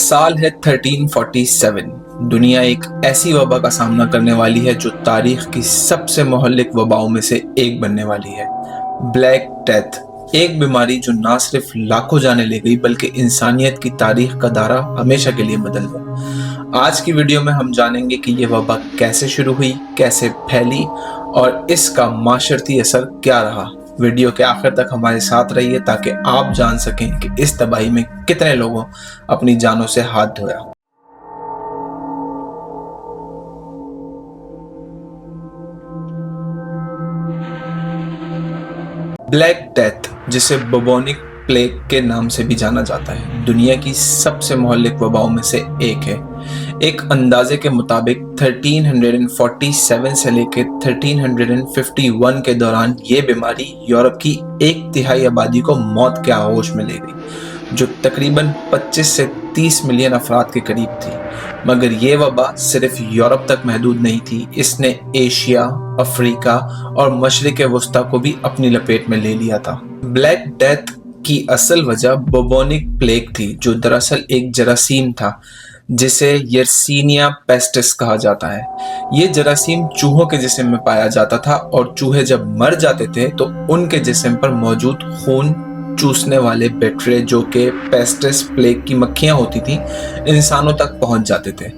साल है 1347। दुनिया एक ऐसी वबा का सामना करने वाली है जो तारीख की सबसे मोहल्लिक वबाओं में से एक बनने वाली है, ब्लैक डेथ। एक बीमारी जो ना सिर्फ लाखों जाने ले गई बल्कि इंसानियत की तारीख का दायरा हमेशा के लिए बदल गया। आज की वीडियो में हम जानेंगे कि ये वबा कैसे शुरू हुई, कैसे फैली और इसका माशरती असर क्या रहा। वीडियो के आखिर तक हमारे साथ रहिए ताकि आप जान सकें कि इस तबाही में कितने लोगों अपनी जानों से हाथ धोया। ब्लैक डेथ, जिसे बुबोनिक प्लेग के नाम से भी जाना जाता है, दुनिया की सबसे मोहल्लिक वबाओं में से एक है। एक अंदाजे के मुताबिक 1347 से लेकर 1351 के दौरान ये बीमारी यूरोप की 1/3 आबादी को मौत के आगोश में ले गई, जो तकरीबन 25 से 30 मिलियन अफराद के करीब थी। मगर ये वबा सिर्फ यूरोप तक महदूद नहीं थी, इसने एशिया, अफ्रीका और मशरिक वस्ता को भी अपनी लपेट में ले लिया था। ब्लैक डेथ की असल वजह बुबोनिक प्लेग थी, जो दरअसल एक जरासीम था जिसे यर्सीनिया पेस्टिस कहा जाता है। ये जरासीम चूहों के जिस्म में पाया जाता था और चूहे जब मर जाते थे तो उनके जिस्म पर मौजूद खून चूसने वाले बैक्टीरिया, जो कि पेस्टिस प्लेग की मक्खियां होती थी, इंसानों तक पहुंच जाते थे।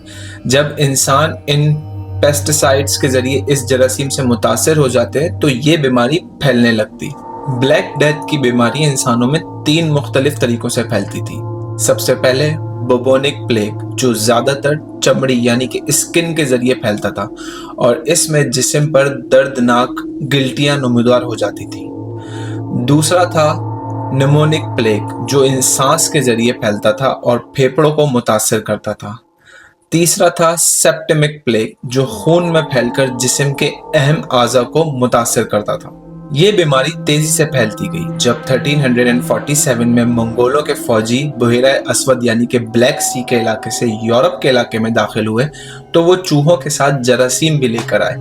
जब इंसान इन पेस्टिसाइड्स के जरिए इस जरासीम से मुतासिर हो जाते तो ये बीमारी फैलने लगती। ब्लैक डेथ की बीमारी इंसानों में 3 मुख्तलिफ तरीकों से फैलती थी। सबसे पहले बुबोनिक प्लेग, जो ज्यादातर चमड़ी यानी कि स्किन के जरिए फैलता था और इसमें जिस्म पर दर्दनाक गिल्टियां नुमायां हो जाती थी। दूसरा था निमोनिक प्लेग, जो सांस के जरिए फैलता था और फेफड़ों को मुतासिर करता था। तीसरा था सेप्टिमिक प्लेग, जो खून में फैलकर जिस्म के अहम आज़ा को मुतासिर करता था। ये बीमारी तेजी से फैलती गई। जब 1347 में मंगोलों के फौजी बहेरा अस्वद यानी कि ब्लैक सी के इलाके से यूरोप के इलाके में दाखिल हुए तो वो चूहों के साथ जरासीम भी लेकर आए।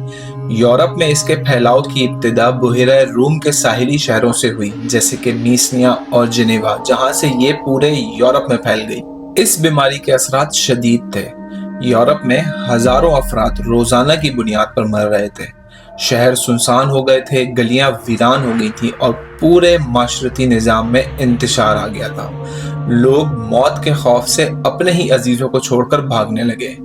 यूरोप में इसके फैलाव की इब्तिदा बहेरा रूम के साहिली शहरों से हुई, जैसे कि मीसनिया और जिनेवा, जहां से ये पूरे यूरोप में फैल गई। इस बीमारी के असरात शदीद थे। यूरोप में हजारों अफराद रोजाना की बुनियाद पर मर रहे थे। शहर सुनसान हो गए थे, गलियां वीरान हो गई थी और पूरे माशरती निज़ाम में इंतशार आ गया था। लोग मौत के खौफ से अपने ही अजीजों को छोड़कर भागने लगे।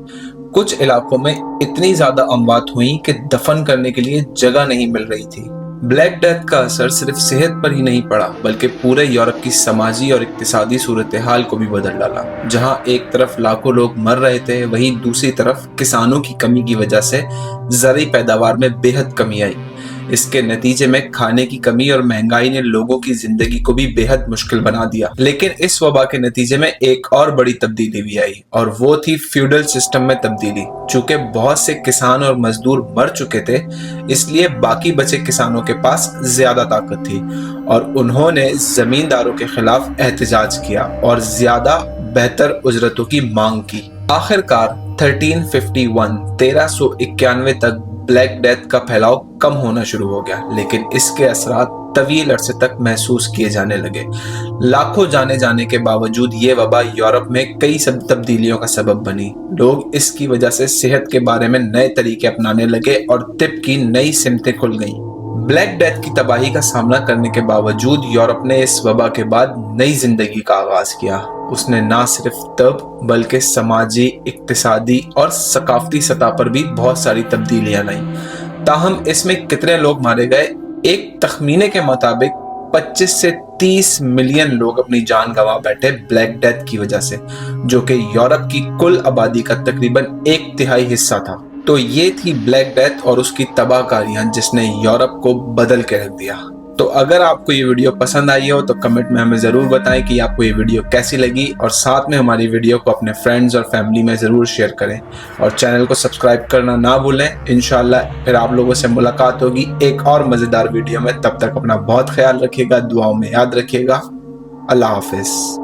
कुछ इलाकों में इतनी ज्यादा अमवात हुई कि दफन करने के लिए जगह नहीं मिल रही थी। ब्लैक डेथ का असर सिर्फ सेहत पर ही नहीं पड़ा बल्कि पूरे यूरोप की समाजी और इक्तिसादी सूरत हाल को भी बदल डाला। जहां एक तरफ लाखों लोग मर रहे थे, वहीं दूसरी तरफ किसानों की कमी की वजह से ज़रूरी पैदावार में बेहद कमी आई। इसके नतीजे में खाने की कमी और महंगाई ने लोगों की जिंदगी को भी बेहद मुश्किल बना दिया। लेकिन इस वबा के नतीजे में एक और बड़ी तब्दीली भी आई और वो थी फ्यूडल सिस्टम में तब्दीली। चूंकि बहुत से किसान और मजदूर मर चुके थे, इसलिए बाकी बचे किसानों के पास ज्यादा ताकत थी और उन्होंने जमींदारों के खिलाफ एहतजाज किया और ज्यादा बेहतर उजरतों की मांग की। आखिरकार 1391 तक ब्लैक डेथ का फैलाव कम होना शुरू हो गया, लेकिन इसके असरात तवील अरसे तक महसूस किए जाने लगे। लाखों जाने के बावजूद ये वबा यूरोप में कई सब तब्दीलियों का सबब बनी। लोग इसकी वजह से सेहत के बारे में नए तरीके अपनाने लगे और तिब की नई सिमतें खुल गईं। ब्लैक डेथ की तबाही का सामना करने के बावजूद यूरोप ने इस वबा के बाद नई जिंदगी का आगाज किया। उसने ना सिर्फ तब बल्कि समाजी, इक्तिसादी और सकाफती सतह पर भी बहुत सारी तब्दीलियां लाई। ताहम इसमें कितने लोग मारे गए? एक तखमीने के मुताबिक 25 से 30 मिलियन लोग अपनी जान गंवा बैठे ब्लैक डेथ की वजह से, जो कि यूरोप की कुल आबादी का तकरीबन 1/3 हिस्सा था। तो ये थी ब्लैक डेथ और उसकी तबाहकारियां जिसने यूरोप को बदल के रख दिया। तो अगर आपको ये वीडियो पसंद आई हो तो कमेंट में हमें ज़रूर बताएं कि आपको ये वीडियो कैसी लगी और साथ में हमारी वीडियो को अपने फ्रेंड्स और फैमिली में ज़रूर शेयर करें और चैनल को सब्सक्राइब करना ना भूलें। इंशाल्लाह फिर आप लोगों से मुलाकात होगी एक और मज़ेदार वीडियो में। तब तक अपना बहुत ख्याल रखिएगा, दुआओं में याद रखिएगा। अल्लाह हाफिज़।